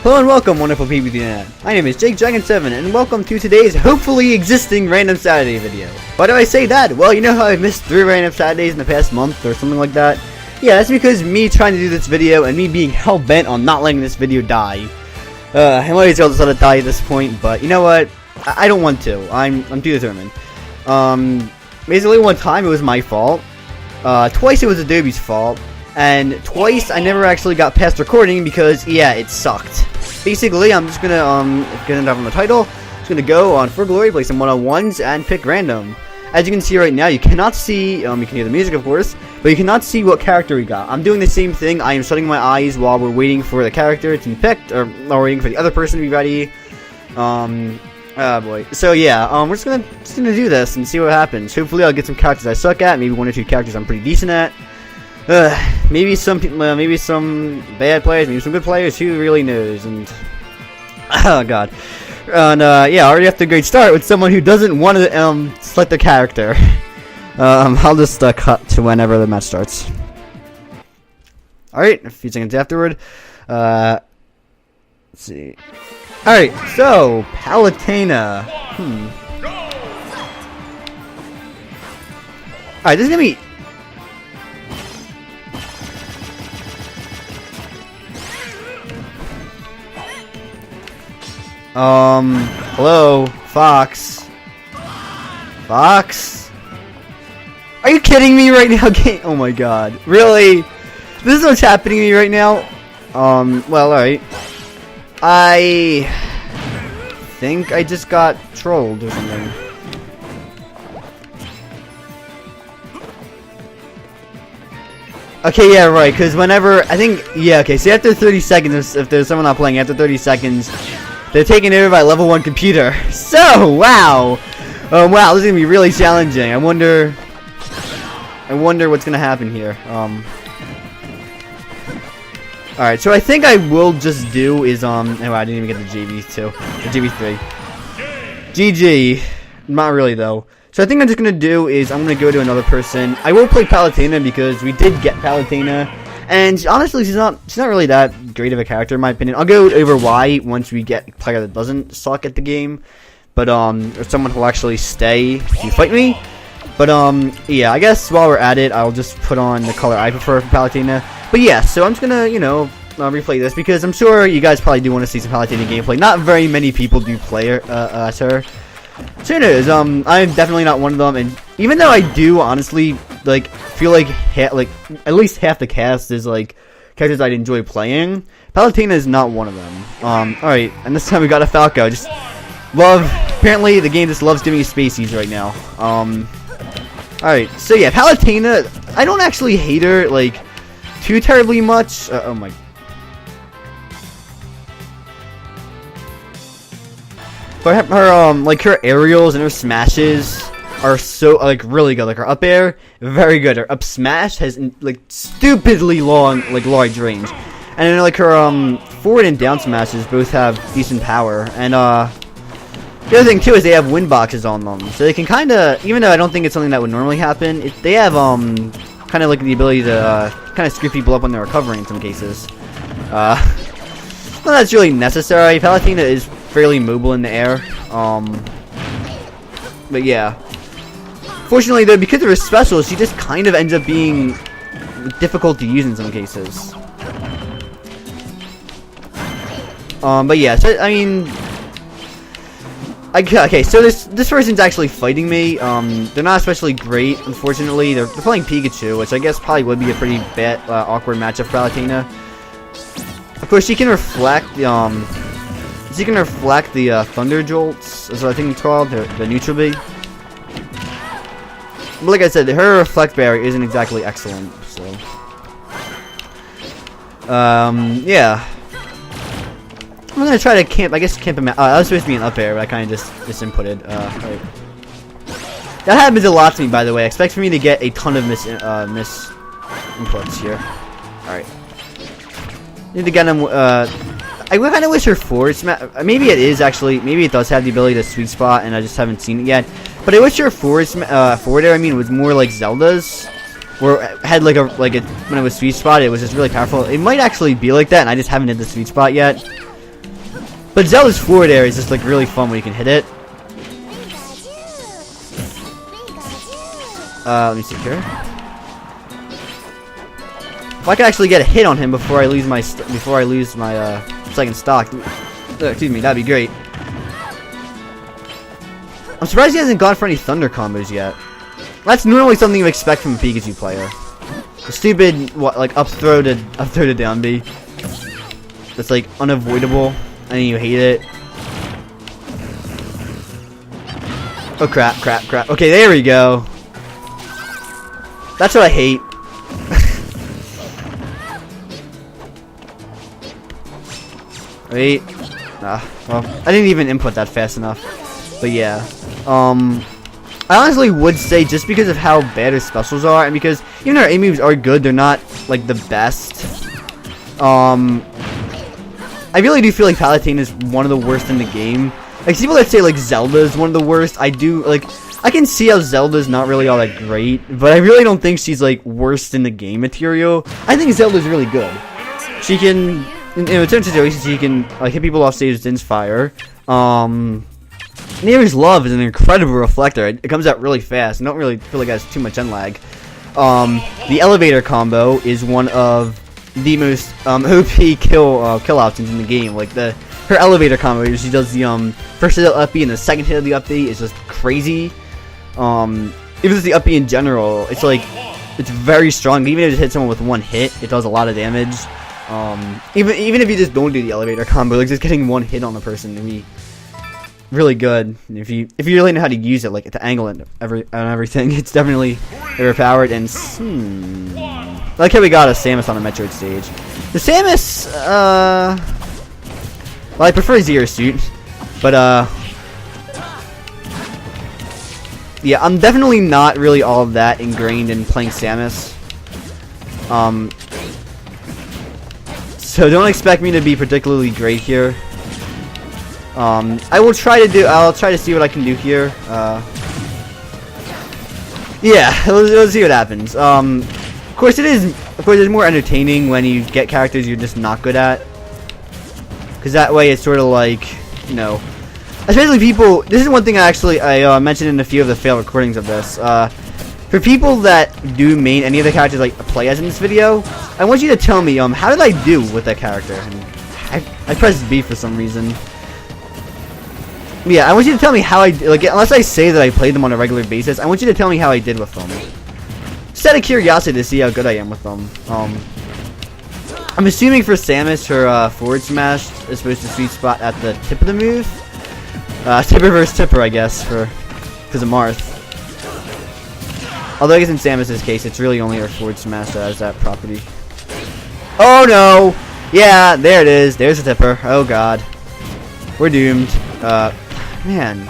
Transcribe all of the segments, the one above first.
Hello and welcome, wonderful people of the internet. My name is Jake Dragon7, and welcome to today's hopefully existing Random Saturday video. Why do I say that? Well, you know how I've missed 3 Random Saturdays in the past month or something like that? Yeah, that's because me trying to do this video and me being hell-bent on not letting this video die. I might as well just let it die at this point, but you know what? I don't want to. I'm too determined. Basically one time it was my fault. Twice it was Adobe's fault. And twice I never actually got past recording because, yeah, it sucked. Basically, I'm just gonna, get it up on the title. Just gonna go on For Glory, play some one-on-ones, and pick random. As you can see right now, you cannot see, you can hear the music, of course, but you cannot see what character we got. I'm doing the same thing. I am shutting my eyes while we're waiting for the character to be picked, or waiting for the other person to be ready. Oh boy. So yeah, we're just gonna do this and see what happens. Hopefully I'll get some characters I suck at, maybe 1 or 2 characters I'm pretty decent at. Maybe some people, maybe some bad players, maybe some good players, who really knows, and oh god. And yeah, already off to a great start with someone who doesn't want to select the character. I'll just cut to whenever the match starts. Alright, a few seconds afterward. Let's see. Alright, so Palutena. Alright, this is gonna be hello, Fox? Fox? Are you kidding me right now? Oh my god. Really? This is what's happening to me right now? Well, alright. I think I just got trolled or something. Okay, yeah, right, because whenever, I think, yeah, okay, so after 30 seconds, if there's someone not playing, after 30 seconds, they're taken over by level 1 computer. So, wow! Wow, this is gonna be really challenging. I wonder what's gonna happen here. Alright, so I think I will just do is, oh, I didn't even get the JV2, the JV3. GG. Not really, though. So I think I'm just gonna do is, I'm gonna go to another person. I will play Palutena because we did get Palutena. And honestly, she's not really that great of a character in my opinion. I'll go over why once we get a player that doesn't suck at the game. But, or someone who will actually stay to fight me. But, yeah, I guess while we're at it, I'll just put on the color I prefer for Palutena. But yeah, so I'm just gonna, you know, replay this because I'm sure you guys probably do want to see some Palutena gameplay. Not very many people do play her, as her. So it is, I'm definitely not one of them, and even though I do honestly, like, feel like, at least half the cast is, like, characters I'd enjoy playing, Palutena is not one of them. Alright, and this time we got a Falco, just apparently the game just loves giving you spacies right now. Alright, so yeah, Palutena, I don't actually hate her, like, too terribly much. Oh my. But her, like, her aerials and her smashes are so, like, really good. Like, her up air, very good. Her up smash has, like, stupidly long, like, large range. And then, like, her, forward and down smashes both have decent power. And, the other thing, too, is they have wind boxes on them. So they can kinda, even though I don't think it's something that would normally happen, they have, kind of, like, the ability to, kind of screw people up when they're recovering in some cases. Well, that's really necessary. Palutena is fairly mobile in the air. But yeah. Fortunately, though, because of her special, she just kind of ends up being difficult to use in some cases. But yeah, so, I mean, okay, so this person's actually fighting me. They're not especially great, unfortunately. They're playing Pikachu, which I guess probably would be a pretty bad, awkward matchup for Palutena. Of course, she can reflect the Thunder Jolts, is what I think it's called, the Neutral Bee. But like I said, her Reflect Barrier isn't exactly excellent, so. Yeah. I'm gonna try to camp him out. I was supposed to be an up air, but I kinda just inputted. Right. That happens a lot to me, by the way. Expect for me to get a ton of miss inputs here. Alright. Need to get him, I kind of wish her forward smash, maybe it is actually, maybe it does have the ability to sweet spot and I just haven't seen it yet, but I wish her forward air, was more like Zelda's, where it had like when it was sweet spot, it was just really powerful. It might actually be like that and I just haven't hit the sweet spot yet. But Zelda's forward area is just like really fun when you can hit it. Let me see here. If I can actually get a hit on him before I lose my second stock, excuse me, that'd be great. I'm surprised he hasn't gone for any thunder combos yet. That's normally something you expect from a Pikachu player. The stupid like up throw to down B. That's like unavoidable, and you hate it. Oh crap! Okay, there we go. That's what I hate. Wait. Well, I didn't even input that fast enough. But yeah. I honestly would say just because of how bad his specials are, and because even our A moves are good, they're not like the best. I really do feel like Palutena is one of the worst in the game. Like people that say like Zelda is one of the worst, I can see how Zelda's not really all that great, but I really don't think she's like worst in the game material. I think Zelda's really good. She can, in certain situations, she can like hit people off stage with Din's Fire. Near's Love is an incredible reflector. It comes out really fast. I don't really feel like it has too much end lag. The elevator combo is one of the most OP kill options in the game. Like her elevator combo, she does the first hit of the up B and the second hit of the up B is just crazy. Even just the up B in general, it's like it's very strong. Even if it hits someone with one hit, it does a lot of damage. Even if you just don't do the elevator combo, like just getting one hit on the person can be really good. If you really know how to use it, like to angle it and everything, it's definitely overpowered. And I like how we got a Samus on the Metroid stage. The Samus, well, I prefer Zero Suit, but yeah, I'm definitely not really all that ingrained in playing Samus. So don't expect me to be particularly great here. I'll try to see what I can do here. Yeah, let's see what happens. Of course it's more entertaining when you get characters you're just not good at. Because that way it's sort of like, you know, especially people, this is one thing I mentioned in a few of the failed recordings of this. For people that do main any of the characters like play as in this video, I want you to tell me, how did I do with that character? And I pressed B for some reason. Yeah, I want you to tell me how I did, like, unless I say that I played them on a regular basis, I want you to tell me how I did with them. Just out of curiosity to see how good I am with them. I'm assuming for Samus, her forward smash is supposed to sweet spot at the tip of the move. Tipper versus Tipper, I guess, because of Marth. Although I guess in Samus's case, it's really only her forward smash that has that property. Oh no! Yeah, there it is. There's the Tipper. Oh god. We're doomed. Man.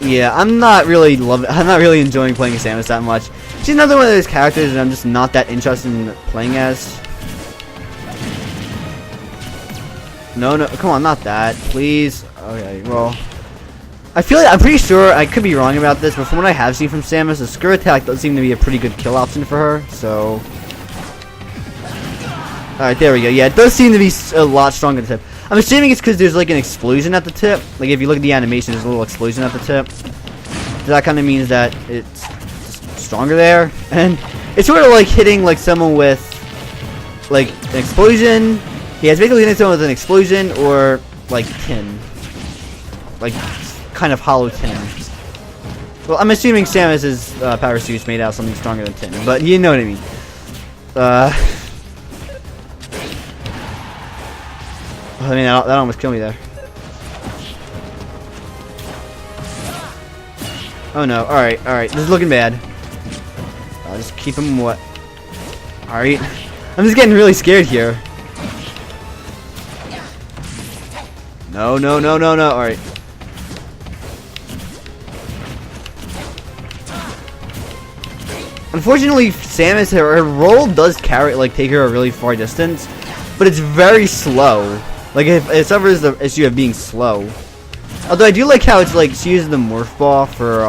Yeah, I'm not really enjoying playing Samus that much. She's another one of those characters that I'm just not that interested in playing as. No, come on, not that, please. Okay, well, I'm pretty sure, I could be wrong about this, but from what I have seen from Samus, the Screw Attack does seem to be a pretty good kill option for her, so. Alright, there we go. Yeah, it does seem to be a lot stronger at the tip. I'm assuming it's because there's like an explosion at the tip. Like if you look at the animation, there's a little explosion at the tip. So that kind of means that it's stronger there. And it's sort of like hitting like someone with like an explosion. Yeah, it's basically hitting someone with an explosion or like tin. Like kind of hollow tin. Well, I'm assuming Samus's power suit's made out of something stronger than tin. But you know what I mean. I mean, that almost killed me there. Oh no, alright, this is looking bad. I'll just keep him what? Alright. I'm just getting really scared here. No, alright. Unfortunately, Samus, her roll does take her a really far distance, but it's very slow. Like, if it suffers the issue of being slow. Although I do like how it's like, she uses the Morph Ball for,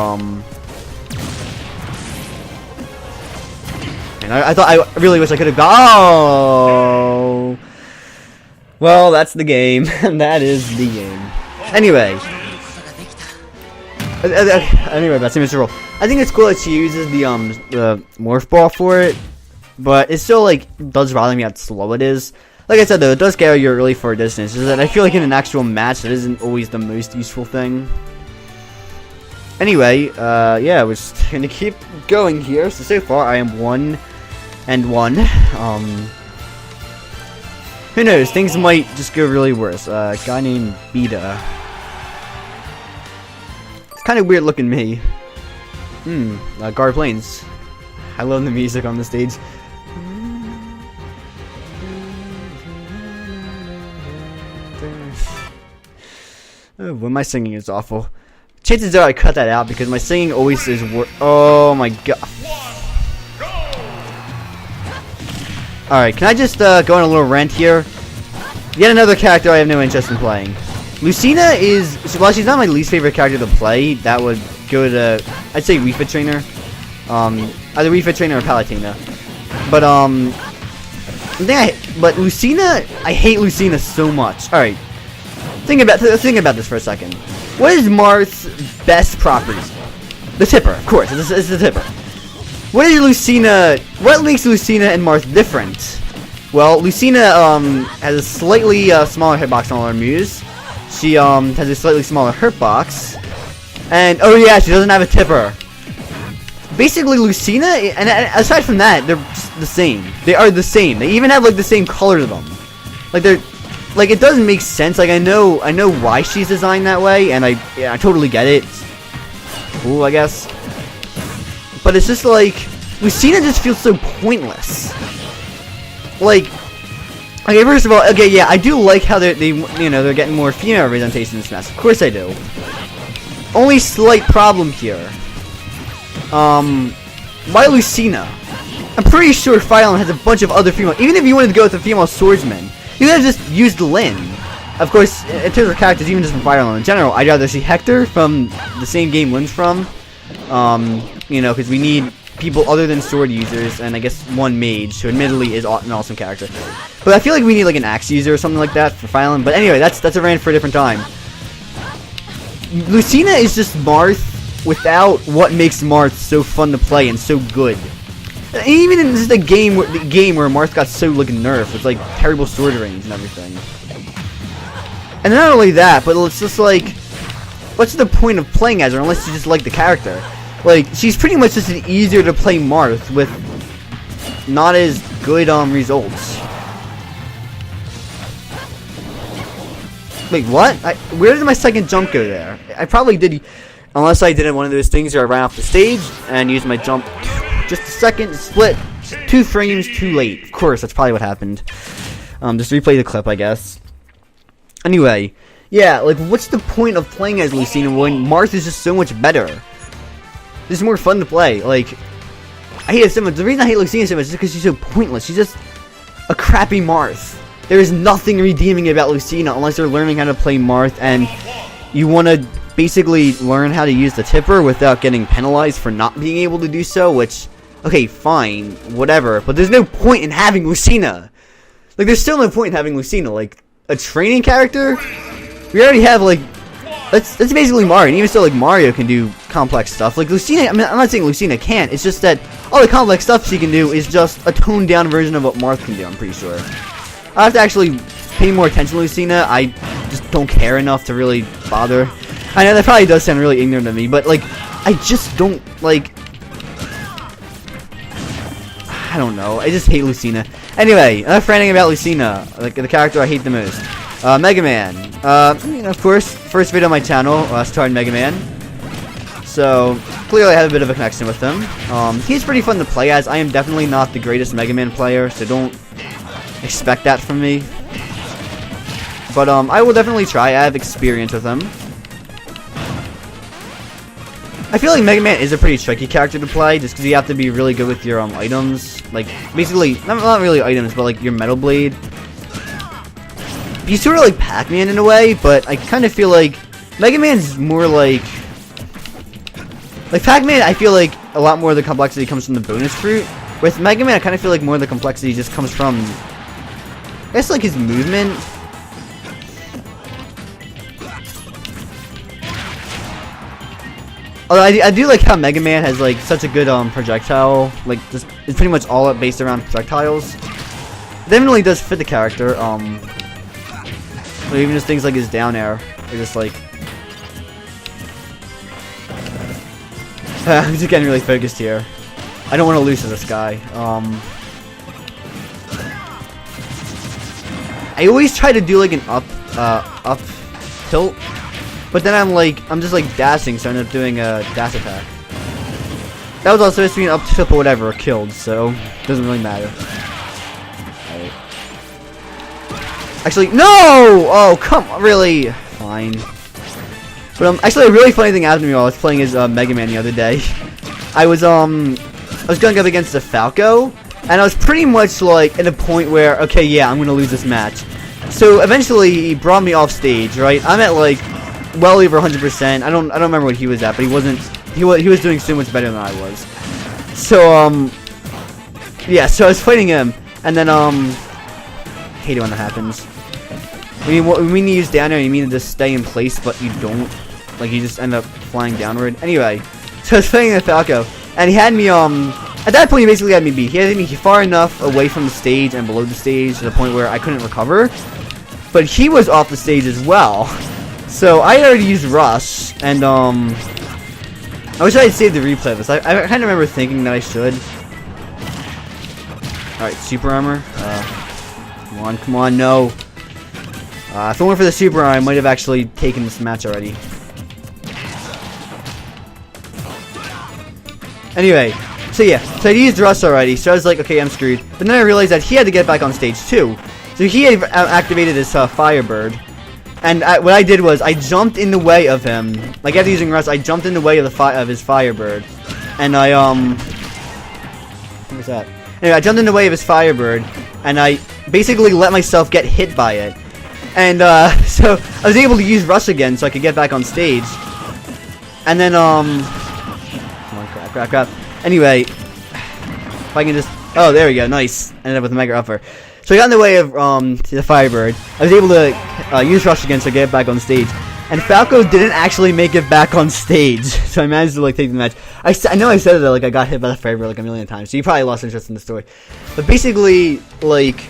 And I really wish I could have oh. Well, that's the game. That is the game. Anyway. Anyway, that's Mr. Roll. I think it's cool that she uses the morph ball for it, but it still like does bother me how slow it is. Like I said though, it does carry you really far distance. Is that I feel like in an actual match that isn't always the most useful thing. Anyway, yeah, we're just gonna keep going here. So far I am 1-1. Who knows? Things might just go really worse. A guy named Beta. It's kind of weird looking me. Guard Plains. I love the music on the stage. Oh, when my singing is awful. Chances are I cut that out because my singing always is oh my god. Alright, can I just go on a little rant here? Yet another character I have no interest in playing. Lucina is, well, she's not my least favorite character to play. That would go to, I'd say Wii Fit Trainer. Either Wii Fit Trainer or Palutena. But, but Lucina, I hate Lucina so much. Alright. Think about this for a second. What is Marth's best property? The tipper, of course. It's the tipper. What is Lucina? What makes Lucina and Marth different? Well, Lucina has a slightly smaller hitbox than all her Mews. She has a slightly smaller hitbox, and oh yeah, she doesn't have a tipper. Basically, Lucina, and aside from that, they're just the same. They are the same. They even have like the same color to them. Like they're. Like, it doesn't make sense. Like, I know why she's designed that way, and I totally get it. It's cool, I guess. But it's just like, Lucina just feels so pointless. Like, okay, first of all, okay, yeah, I do like how they're getting more female representation in Smash. Of course I do. Only slight problem here. Why Lucina? I'm pretty sure Fire Emblem has a bunch of other female. Even if you wanted to go with a female swordsman, you could have just used Lyn. Of course, in terms of characters, even just from Fire Emblem in general, I'd rather see Hector from the same game Lyn's from. You know, because we need people other than sword users, and I guess one mage, who admittedly is an awesome character. But I feel like we need like an axe user or something like that for Fire Emblem. But anyway, that's a rant for a different time. Lucina is just Marth without what makes Marth so fun to play and so good. Even in just the game where Marth got so like nerfed with like terrible sword range and everything. And not only that, but it's just like, what's the point of playing as her unless you just like the character? Like, she's pretty much just an easier to play Marth with not as good results. Wait, what? Where did my second jump go there? I probably did, unless I did one of those things where I ran off the stage and used my jump just a second, split 2 frames too late. Of course, that's probably what happened. Just replay the clip, I guess. Anyway, yeah, like, what's the point of playing as Lucina when Marth is just so much better? It's more fun to play. Like, I hate it so much. The reason I hate Lucina so much is because she's so pointless. She's just a crappy Marth. There is nothing redeeming about Lucina unless you're learning how to play Marth and you want to basically learn how to use the tipper without getting penalized for not being able to do so, which, okay, fine, whatever, but there's no point in having Lucina. Like, there's still no point in having Lucina. Like, a training character? We already have, like, that's basically Mario, and even still, like, Mario can do complex stuff. Like, Lucina, I mean, I'm not saying Lucina can't, it's just that all the complex stuff she can do is just a toned-down version of what Marth can do, I'm pretty sure. I have to actually pay more attention to Lucina. I just don't care enough to really bother. I know that probably does sound really ignorant of me, but, like, I just don't, like, I don't know. I just hate Lucina. Anyway, enough ranting about Lucina, like the character I hate the most. Mega Man. You know, of course, first video on my channel starring Mega Man. So, clearly I have a bit of a connection with him. He's pretty fun to play as. I am definitely not the greatest Mega Man player, so don't expect that from me. But, I will definitely try. I have experience with him. I feel like Mega Man is a pretty tricky character to play, just because you have to be really good with your items. Like, basically, not really items, but like your Metal Blade. He's sort of like Pac-Man in a way, but I kind of feel like Mega Man's more like Pac-Man, I feel like a lot more of the complexity comes from the bonus fruit. With Mega Man, I kind of feel like more of the complexity just comes from, I guess, like his movement. Although I do like how Mega Man has like such a good projectile, like just it's pretty much all based around projectiles. It definitely does fit the character. But even just things like his down air, are just like I'm just getting really focused here. I don't want to lose to this guy. I always try to do like an up tilt. But then I'm just like dashing, so I end up doing a dash attack. That was also supposed to be an up tilt or whatever, killed, so it doesn't really matter. Right. Actually, no! Oh, come on, really? Fine. But actually, a really funny thing happened to me while I was playing as Mega Man the other day. I was going up against the Falco, and I was pretty much like at a point where, okay, yeah, I'm gonna lose this match. So eventually, he brought me off stage, right? I'm at like well over 100%. I don't remember what he was at, but he wasn't. He was doing so much better than I was. So yeah. So I was fighting him, and then hate it when that happens. When you use down air, you mean to just stay in place, but you don't. Like you just end up flying downward. Anyway, so I was fighting the Falco, and he had me at that point he basically had me beat. He had me far enough away from the stage and below the stage to the point where I couldn't recover. But he was off the stage as well. So I had already used Rush, and I wish I had saved the replay of this. I kind of remember thinking that I should. Alright, Super Armor. Come on, no. If it weren't for the Super Armor, I might have actually taken this match already. Anyway, so yeah, so I used Rush already, so I was like, okay, I'm screwed. But then I realized that he had to get back on stage too. So he had activated his Firebird. And what I did was I jumped in the way of him. Like after using Rush, I jumped in the way of his Firebird, and I what was that? Anyway, I jumped in the way of his Firebird, and I basically let myself get hit by it. And so I was able to use Rush again, so I could get back on stage. And then come on, crap. Anyway, if I can just there we go, nice. Ended up with a Mega Upper. So I got in the way of the Firebird. I was able to use Rush again, so I get back on stage. And Falco didn't actually make it back on stage, so I managed to like take the match. I know I said that like I got hit by the Firebird like a million times, so you probably lost interest in the story. But basically, like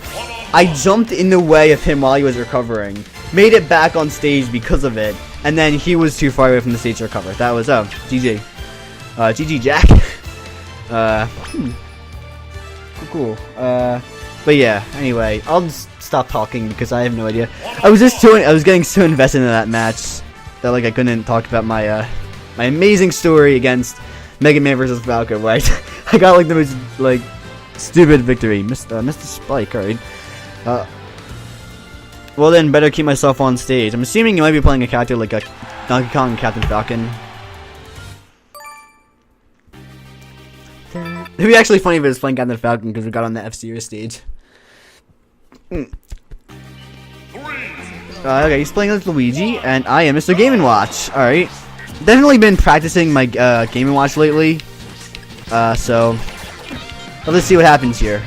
I jumped in the way of him while he was recovering, made it back on stage because of it, and then he was too far away from the stage to recover. That was GG, GG Jack. Cool. But yeah, anyway, I'll just stop talking because I have no idea. I was getting so invested in that match that like I couldn't talk about my my amazing story against Mega Man vs. Falco, where I got like the most like stupid victory. Mr. Spike, alright. Well then, better keep myself on stage. I'm assuming you might be playing a character like a Donkey Kong and Captain Falcon. It'd be actually funny if it was playing Captain Falcon because we got on the F-Series stage. Okay, he's playing as Luigi, and I am Mr. Game & Watch. Alright. Definitely been practicing my Game & Watch lately. So let's see what happens here.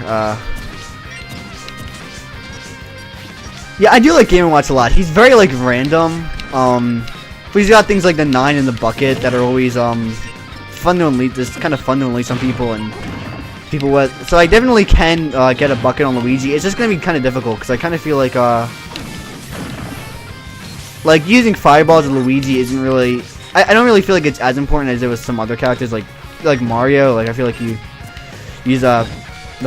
Yeah, I do like Game & Watch a lot. He's very, like, random. But he's got things like the 9 in the bucket that are always, fun to unleash. Just kind of fun to unleash on people and people with. So I definitely can get a bucket on Luigi. It's just gonna be kind of difficult because I kind of feel like using fireballs on Luigi isn't really. I don't really feel like it's as important as it was some other characters like Mario. Like I feel like you use the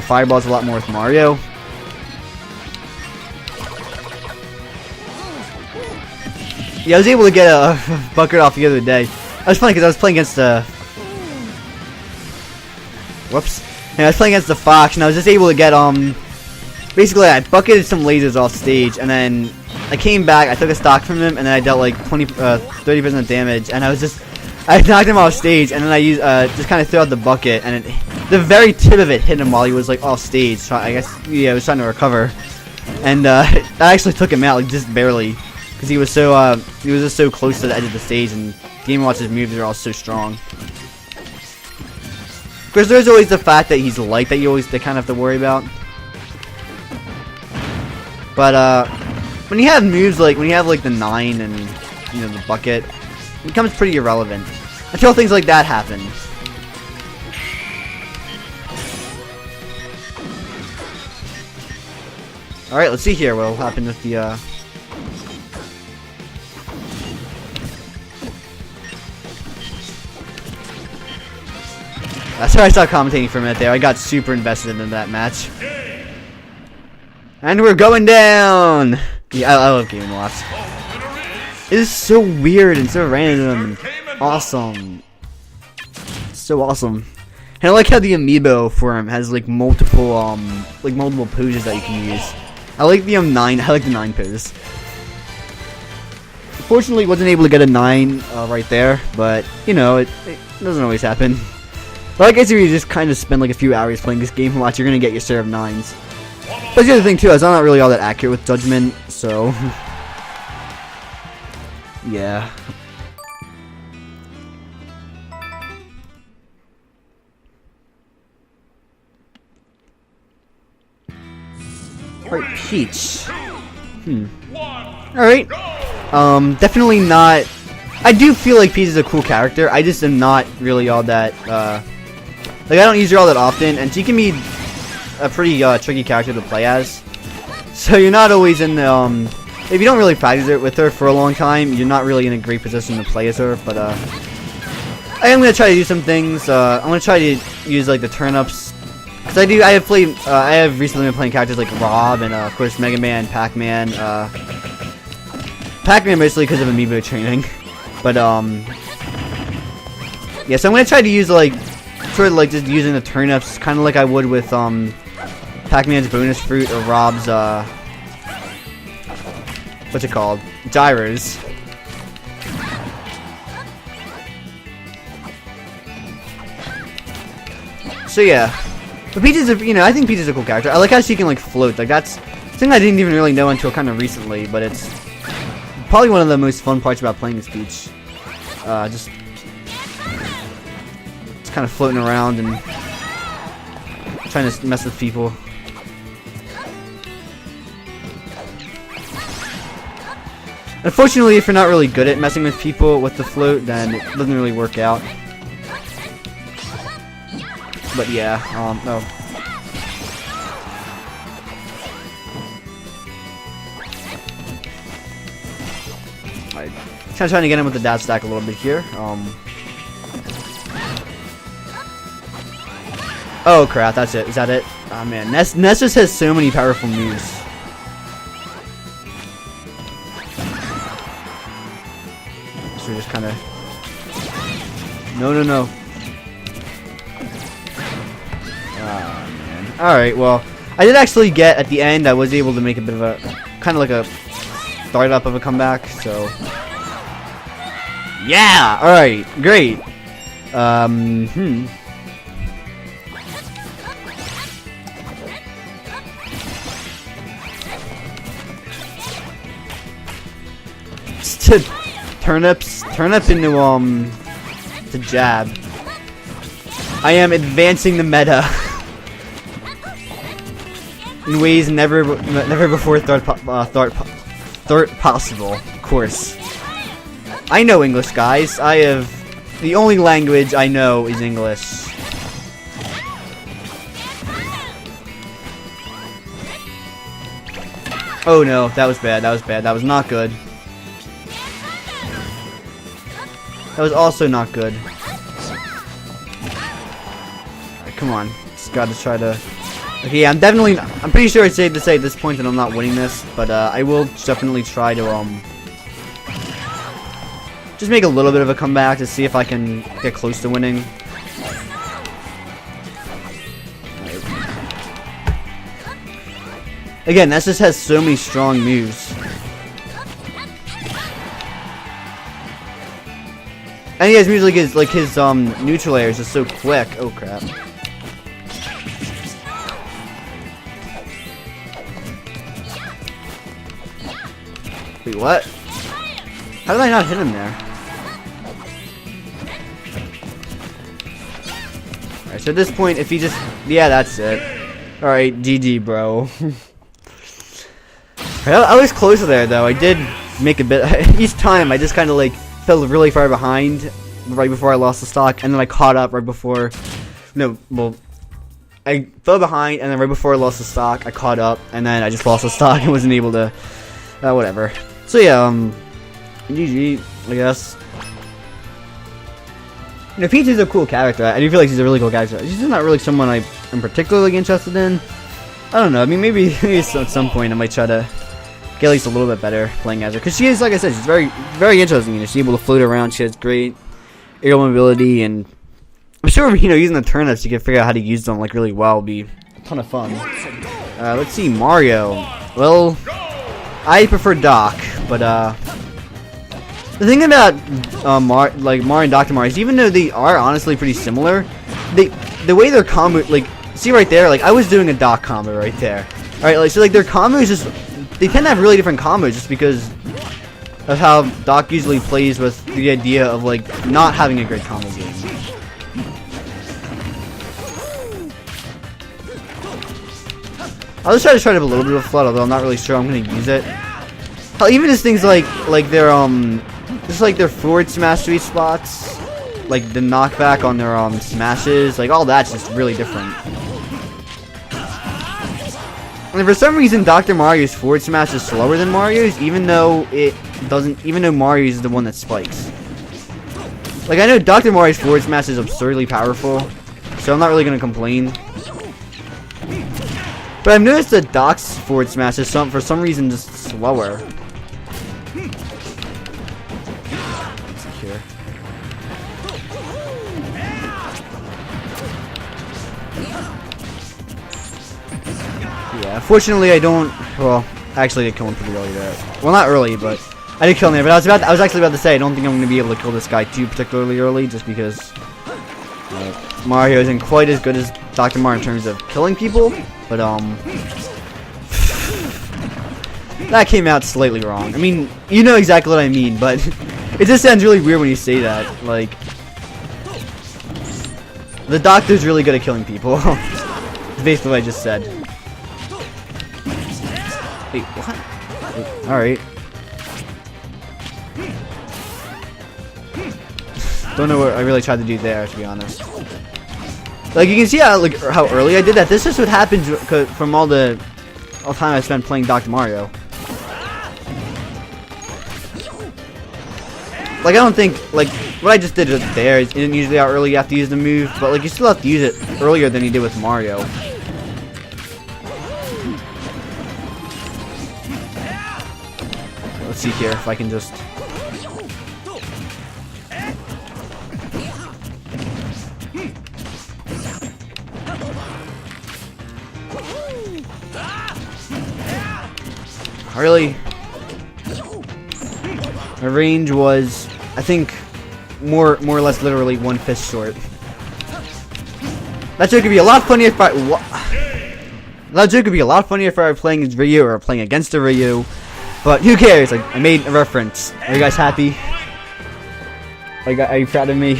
fireballs a lot more with Mario. Yeah, I was able to get a bucket off the other day. It was funny because I was playing against the. Whoops. And I was playing against the Fox, and I was just able to get, basically, I bucketed some lasers off stage, and then I came back, I took a stock from him, and then I dealt, like, 30% damage, and I knocked him off stage, and then I used, just kind of threw out the bucket, and the very tip of it hit him while he was, like, off stage, so I guess, yeah, I was trying to recover, and, that actually took him out, like, just barely, because he was just so close to the edge of the stage, and Game & Watch's moves are all so strong. Because there's always the fact that he's light that they kind of have to worry about. But when you have moves like when you have like the 9 and you know the bucket, it becomes pretty irrelevant until things like that happen. All right, let's see here what'll happen with the. Sorry, I stopped commentating for a minute there. I got super invested in that match. And we're going down! Yeah, I love Game & Watch. It is so weird and so random and awesome. So awesome. And I like how the amiibo form has like multiple poses that you can use. I like the 9. I like the 9 pose. Fortunately, wasn't able to get a 9 right there, but you know it doesn't always happen. But I guess if you just kind of spend like a few hours playing this Game & Watch, you're gonna get your share of 9s. But the other thing too is I'm not really all that accurate with judgment, so yeah. Alright, Peach. Alright. Definitely not. I do feel like Peach is a cool character. I just am not really all that like I don't use her all that often, and she can be a pretty tricky character to play as. So you're not always in the if you don't really practice it with her for a long time, you're not really in a great position to play as her. But I am gonna try to do some things. I'm gonna try to use like the turnips, because I have recently been playing characters like Rob and of course Mega Man, Pac-Man. Pac-Man mostly because of amiibo training. But yeah, so I'm gonna try to use like sort of like just using the turnips, kind of like I would with Pac-Man's bonus fruit or Rob's what's it called? Gyros. So yeah, but Peach is I think Peach is a cool character. I like how she can like float. Like that's something I didn't even really know until kind of recently, but it's probably one of the most fun parts about playing this Peach. Just kind of floating around and trying to mess with people. Unfortunately, if you're not really good at messing with people with the float, then it doesn't really work out. But yeah, no. Alright, kind of trying to get him with the dad stack a little bit here. Oh crap, that's it. Is that it? Oh man, Ness just has so many powerful moves. So we're just kind of... No. Oh man. Alright, well, I did actually get, at the end, I was able to make a bit of a, kind of like a start-up of a comeback, so... Yeah! Alright, great. To turnip into to jab. I am advancing the meta in ways never before thought possible. Of course, I know English, guys. The only language I know is English. Oh no, that was bad. That was not good. That was also not good. Alright, come on. Just gotta try to... Okay, I'm pretty sure it's safe to say at this point that I'm not winning this, but I will definitely try to, just make a little bit of a comeback to see if I can get close to winning. Again, that just has so many strong moves. And he has music is like his neutral air is just so quick. Oh crap. Wait, what? How did I not hit him there? Alright, So at this point, if he just... Yeah, that's it. Alright, GG, bro. I was closer there, though. I did make a bit... Each time, I just kind of, like, fell really far behind right before I lost the stock, and then I caught up right before... No, well... I fell behind, and then right before I lost the stock, I caught up, and then I just lost the stock and wasn't able to... whatever. So, yeah, GG, I guess. You know, Peach is a cool character. I do feel like she's a really cool character. She's just not really someone I'm particularly interested in. I don't know. I mean, maybe at some point I might try to get at least a little bit better playing as her. Because she is, like I said, she's very, very interesting. You know, she's able to float around. She has great aerial mobility. And I'm sure, you know, using the turnips, you can figure out how to use them, like, really well. Would be a ton of fun. Let's see, Mario. Well, I prefer Doc, but, the thing about Mario and Dr. Mario is even though they are honestly pretty similar, the way their combo, like, see right there, like I was doing a Doc combo right there. Alright, like so like their combos just they tend to have really different combos just because of how Doc usually plays with the idea of like not having a great combo game. I'll just try to have a little bit of flood, although I'm not really sure I'm gonna use it. Even just things like their just like their forward smash sweet spots, like the knockback on their smashes, like all that's just really different. And for some reason, Dr. Mario's forward smash is slower than Mario's, even though Mario's is the one that spikes. Like I know Dr. Mario's forward smash is absurdly powerful, so I'm not really gonna complain. But I've noticed that Doc's forward smash is for some reason just slower. Yeah, fortunately I don't. Well, actually, I did kill him pretty early there. Well, not early, but I did kill him there. But I was actually about to say I don't think I'm going to be able to kill this guy too particularly early, just because Mario isn't quite as good as Dr. Mario in terms of killing people. But that came out slightly wrong. I mean, you know exactly what I mean, but it just sounds really weird when you say that. Like, the Doctor's really good at killing people. It's basically what I just said. Wait, what? Alright. Don't know what I really tried to do there, to be honest. Like, you can see how early I did that. This is what happens from all the time I spent playing Dr. Mario. Like, I don't think, like, what I just did there isn't usually how early you have to use the move, but, like, you still have to use it earlier than you did with Mario. Let's see here if I can just... Really? My range was, I think, more or less literally one fist short. That joke could be a lot funnier if I... That joke could be a lot funnier if I were playing as Ryu or playing against a Ryu. But who cares? Like, I made a reference. Are you guys happy? Are you proud of me?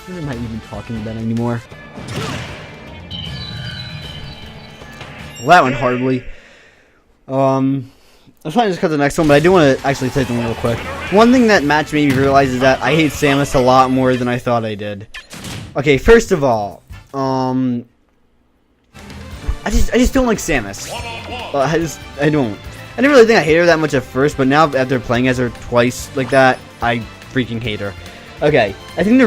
What am I even talking about anymore? Well, that went horribly. I'm trying to just cut the next one, but I do want to actually say something real quick. One thing that match made me realize is that I hate Samus a lot more than I thought I did. Okay, first of all, I just don't like Samus. I don't. I didn't really think I hated her that much at first, but now after playing as her twice like that, I freaking hate her. Okay, I think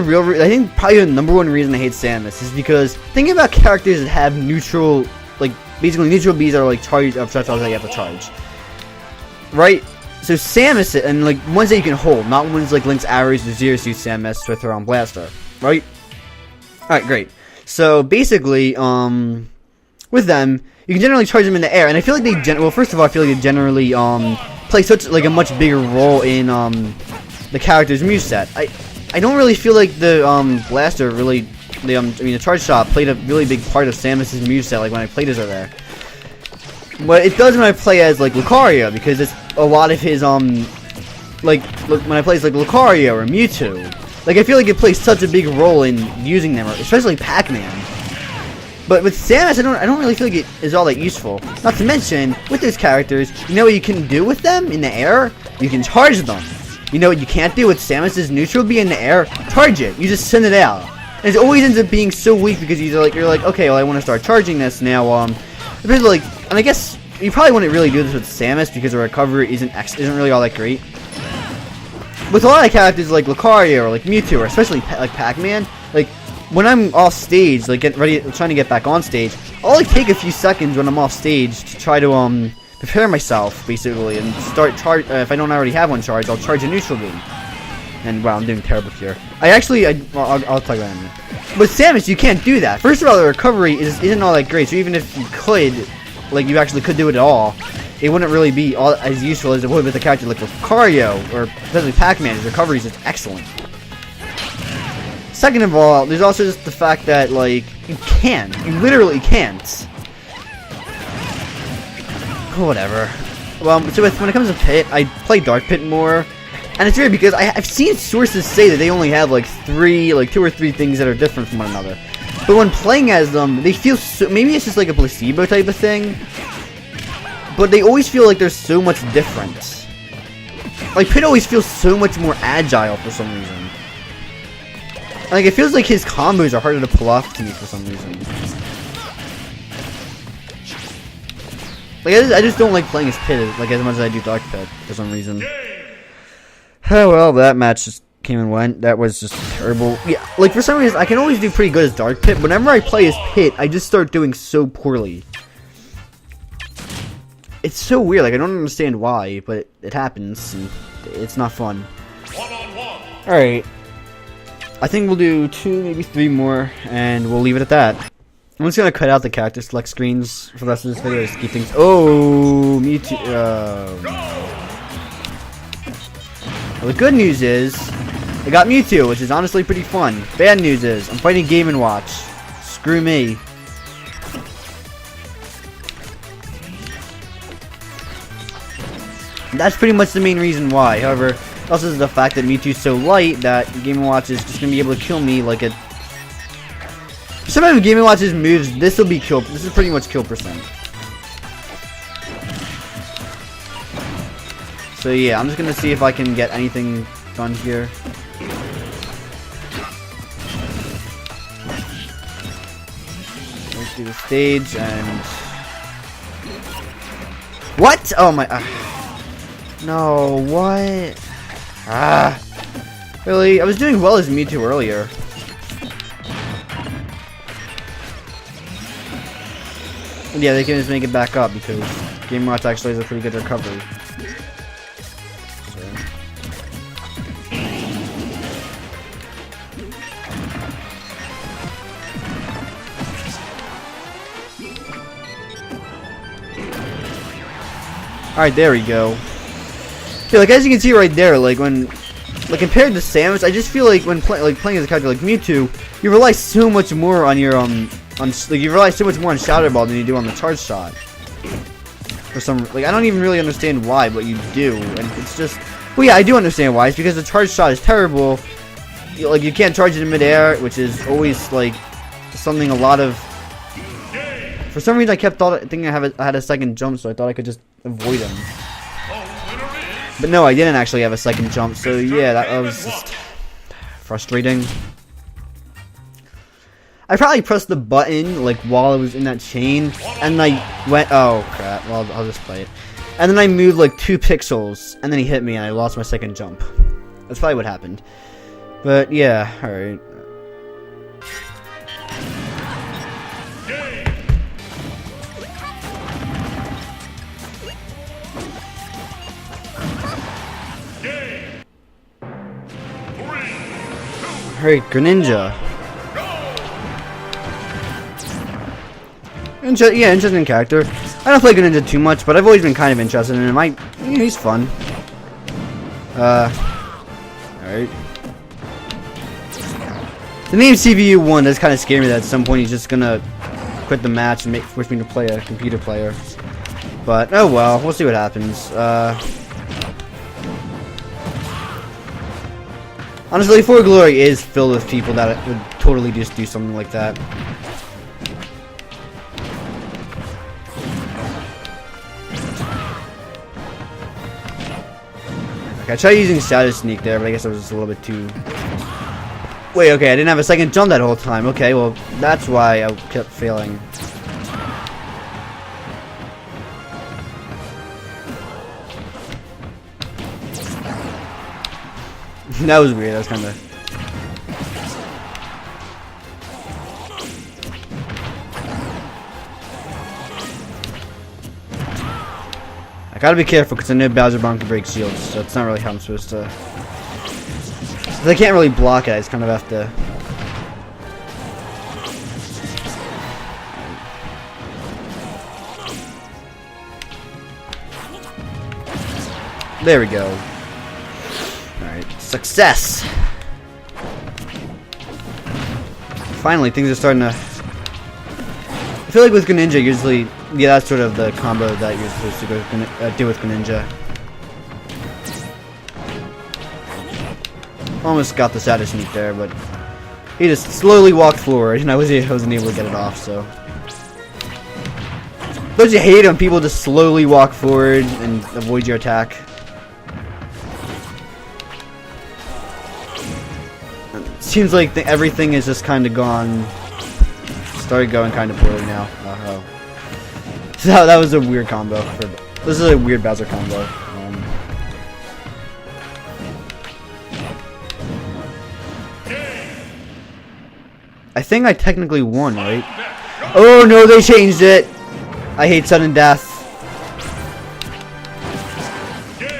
probably the number one reason I hate Samus is because thinking about characters that have neutral, like basically neutral Bs are like charge of projectiles that you have to charge, right? So Samus and like ones that you can hold, not ones like Link's arrows or Zero Suit Samus with her own blaster, right? All right, great. So basically, with them, you can generally charge them in the air, and I feel like well, first of all, I feel like they generally play such like a much bigger role in the character's moveset. I don't really feel like the blaster really, the charge shot played a really big part of Samus's moveset, like when I played as her there. But it does when I play as like Lucario, because it's a lot of his like when I play as like Lucario or Mewtwo. Like, I feel like it plays such a big role in using them, especially Pac-Man. But with Samus, I don't really feel like it is all that useful. Not to mention, with those characters, you know what you can do with them in the air? You can charge them. You know what you can't do with Samus's neutral B in the air? Charge it. You just send it out. And it always ends up being so weak because you're like, okay, well, I want to start charging this now. Like, and I guess you probably wouldn't really do this with Samus because her recovery isn't really all that great. With a lot of characters like Lucario or like Mewtwo, or especially like Pac-Man, like when I'm off stage, like trying to get back on stage, I'll like take a few seconds when I'm off stage to try to prepare myself basically and start if I don't already have one charged, I'll charge a neutral beam. And wow, I'm doing terrible here. I'll talk about it in a minute. With Samus, you can't do that. First of all, the recovery isn't all that great. So even if you could, like you actually could do it at all, it wouldn't really be all as useful as it would with a character like Lucario or especially Pac-Man. His recovery is just excellent. Second of all, there's also just the fact that like you literally can't. Whatever. Well, so when it comes to Pit, I play Dark Pit more. And it's weird because I've seen sources say that they only have like 2 or 3 things that are different from one another. But when playing as them, they feel so, maybe it's just like a placebo type of thing. But they always feel like they're so much different. Like Pit always feels so much more agile for some reason. Like it feels like his combos are harder to pull off to me for some reason. Like I just don't like playing as Pit like as much as I do Dark Pit for some reason. Oh well, that match just came and went. That was just terrible. Yeah, like for some reason, I can always do pretty good as Dark Pit. Whenever I play as Pit, I just start doing so poorly. It's so weird. Like I don't understand why, but it happens. And it's not fun. All right, I think we'll do 2, maybe 3 more, and we'll leave it at that. I'm just gonna cut out the character select screens for the rest of this video to keep things. Oh, Mewtwo. Well, the good news is, I got Mewtwo, which is honestly pretty fun. Bad news is, I'm fighting Game & Watch. Screw me. That's pretty much the main reason why. However, also is the fact that Mewtwo's so light that Game & Watch is just going to be able to kill me like a... Sometimes Game & Watch's moves, this will be kill... This is pretty much kill percent. So yeah, I'm just gonna see if I can get anything done here. Let's do the stage and... What? Oh my... No, what? Really? I was doing well as Mewtwo earlier. And yeah, they can just make it back up because Game & Watch actually has a pretty good recovery. Alright, there we go. Yeah, like as you can see right there, like when, like compared to Samus, I just feel like when playing as a character like Mewtwo, you rely so much more on your you rely so much more on Shadow Ball than you do on the Charge Shot. For some, like I don't even really understand why, but you do, and it's just, well, yeah, I do understand why. It's because the Charge Shot is terrible. Like you can't charge it in midair, which is always like something a lot of. For some reason, I kept thinking I had a second jump, so I thought I could just avoid him. But no, I didn't actually have a second jump, so yeah, that was just frustrating. I probably pressed the button, like, while I was in that chain, and I went, oh crap, well, I'll just play it. And then I moved, like, 2 pixels, and then he hit me, and I lost my second jump. That's probably what happened. But yeah, alright. Alright, Greninja. Yeah, interesting character. I don't play Greninja too much, but I've always been kind of interested in him. He's fun. Alright. The name CPUone does kind of scare me that at some point he's just gonna quit the match and force me to play a computer player. But, oh well, we'll see what happens. Honestly, For Glory is filled with people that would totally just do something like that. Okay, I tried using Shadow Sneak there, but I guess I was just a little bit too... Wait, okay, I didn't have a second jump that whole time. Okay, well, that's why I kept failing. That was weird, that was kinda... I gotta be careful because I know Bowser Bomb can break shields, so it's not really how I'm supposed to... They can't really block it, I just kind of have to... There we go. Alright, success! Finally, things are starting to... I feel like with Greninja, usually... Yeah, that's sort of the combo that you're supposed to go do with Greninja. Almost got the Shadow Sneak there, but he just slowly walked forward, and I wasn't able to get it off. So, don't you hate when people just slowly walk forward and avoid your attack? It seems like everything is just kind of started going kind of poorly now. Oh. So that was a weird combo. This is a weird Bowser combo. I think I technically won, right? Oh no, they changed it! I hate sudden death.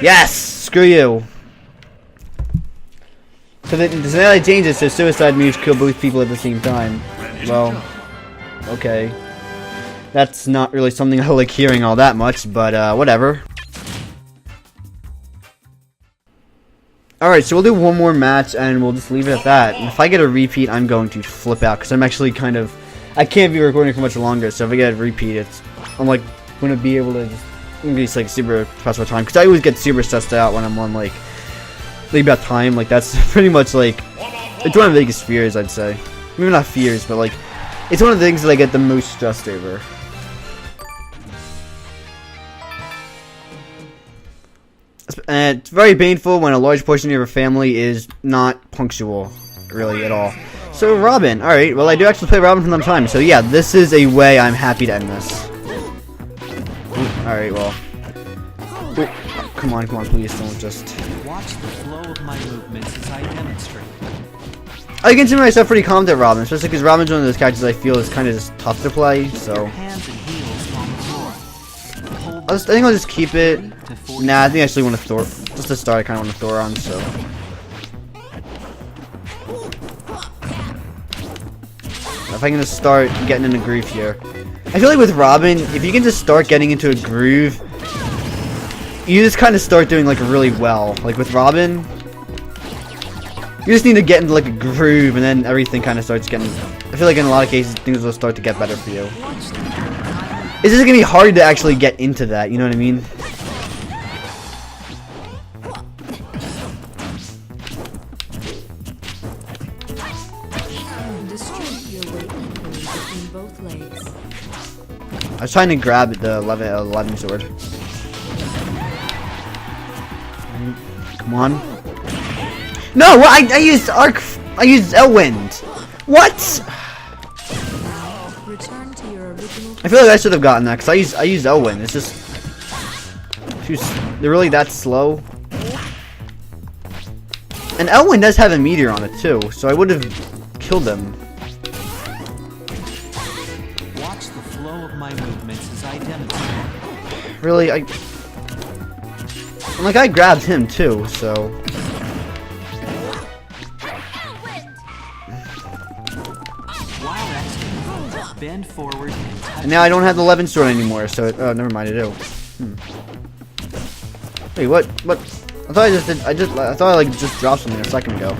Yes! Screw you. So now they changed it so suicide moves kill both people at the same time. Well, okay. That's not really something I like hearing all that much, but whatever. Alright, so we'll do one more match and we'll just leave it at that. And if I get a repeat, I'm going to flip out because I'm actually kind of... I can't be recording for much longer, so if I get a repeat, I'm like going to be able to just like super stressful time. Because I always get super stressed out when I'm on like about time. Like that's pretty much like... It's one of the biggest fears, I'd say. Maybe not fears, but like... It's one of the things that I get the most stressed over. And it's very painful when a large portion of your family is not punctual, really, at all. So, Robin. Alright, well, I do actually play Robin from time to time. So, yeah, this is a way I'm happy to end this. Alright, well. Ooh, come on, please don't just... Watch the flow of my movements as I demonstrate. I consider myself pretty calm at Robin, especially because Robin's one of those characters I feel is kind of just tough to play, so... I think I'll just keep it. Nah, I think I actually want to Thor. Just to start, I kind of want to Thor on, so. If I can just start getting in a groove here. I feel like with Robin, if you can just start getting into a groove, you just kind of start doing like really well. Like with Robin, you just need to get into like a groove and then everything kind of starts getting... I feel like in a lot of cases, things will start to get better for you. It's just gonna be hard to actually get into that, you know what I mean? I was trying to grab the 11 sword. Come on. No, what? I used Arc. I used Elwind. What? I feel like I should have gotten that because I used Elwind. It's just they're really that slow. And Elwind does have a meteor on it too, so I would have killed him. Watch the flow of my movements as I demonstrate. Really, like I grabbed him too, so. Bend forward and now I don't have the 11 sword anymore, so oh, never mind, I do. Wait, what? I thought I just did. I thought I like just dropped something a second ago.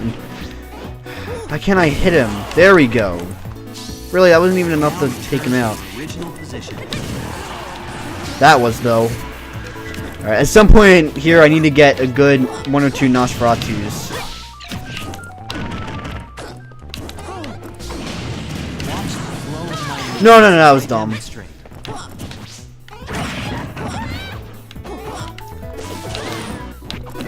Why can't I hit him? There we go. Really, that wasn't even enough to take him out. That was though. All right, at some point here, I need to get a good 1 or 2 Nosferatus. No, that was dumb. Demonstrate.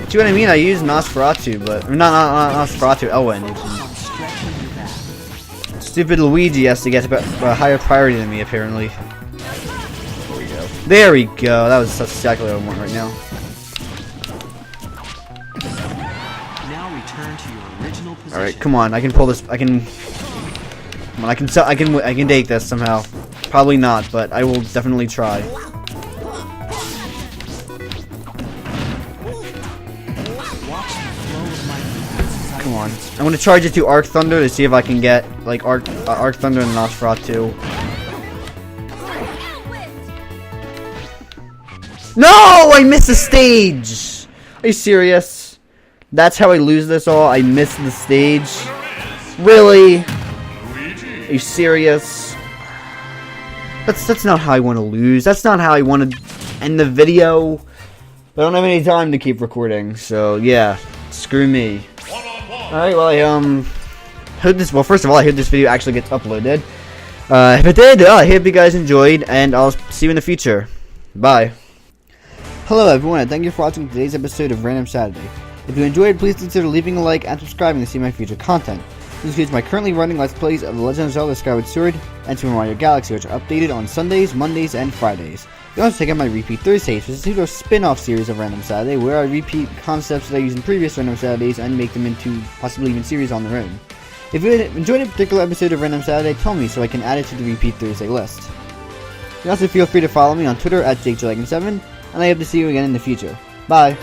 See what I mean? I used Nosferatu, but not Nosferatu. Elwen. On stretching your back. Stupid Luigi has to get a higher priority than me, apparently. There we go. There we go. That's exactly what I want right now. Now return to your original position. All right, come on. I can pull this. I can. Come on. I can take this somehow. Probably not, but I will definitely try. Come on. I'm gonna charge it to Arc Thunder to see if I can get like Arc Thunder and Nosferatu. No! I missed the stage! Are you serious? That's how I lose this all? I missed the stage? Really? Are you serious? That's not how I want to lose. That's not how I want to end the video. I don't have any time to keep recording, so yeah. Screw me. Alright, well, I hope this. Well, first of all, I hope this video actually gets uploaded. If it did, I hope you guys enjoyed, and I'll see you in the future. Bye. Hello, everyone, and thank you for watching today's episode of Random Saturday. If you enjoyed, please consider leaving a like and subscribing to see my future content. This includes my currently running Let's Plays of The Legend of Zelda Skyward Sword and Super Mario Galaxy, which are updated on Sundays, Mondays, and Fridays. You can also check out my Repeat Thursdays, which is a pseudo spin-off series of Random Saturday, where I repeat concepts that I used in previous Random Saturdays and make them into possibly even series on their own. If you enjoyed a particular episode of Random Saturday, tell me so I can add it to the Repeat Thursday list. You can also feel free to follow me on Twitter at JakeDragon7, and I hope to see you again in the future. Bye!